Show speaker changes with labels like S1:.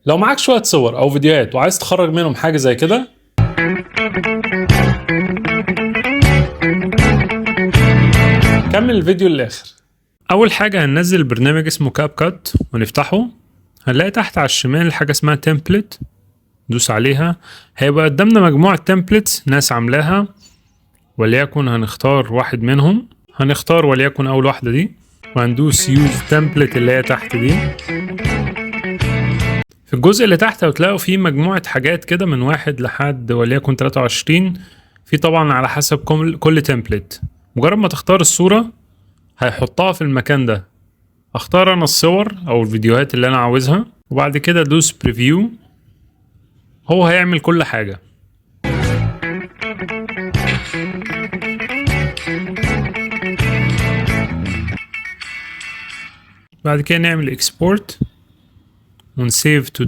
S1: لو معاك شوية صور او فيديوهات وعايز تخرج منهم حاجة زي كده، كمل الفيديو للآخر. اول حاجة هننزل برنامج اسمه كاب كات ونفتحه. هنلاقي تحت على الشمال حاجة اسمها تمبلت، دوس عليها. هيبقى قدامنا مجموعة تمبلتس ناس عاملاها، وليكن هنختار واحد منهم. هنختار وليكن اول واحدة دي، وهندوس يوز تمبلت اللي هي تحت دي. في الجزء اللي تحت هتلاقوا فيه مجموعة حاجات كده من 1 لحد وليكن 23. في طبعا على حسب كل تمبلت. مجرد ما تختار الصورة هيحطها في المكان ده. اختار انا الصور او الفيديوهات اللي انا عاوزها، وبعد كده دوس بريفيو. هو هيعمل كل حاجة. بعد كده نعمل اكسبورت ونسيف تو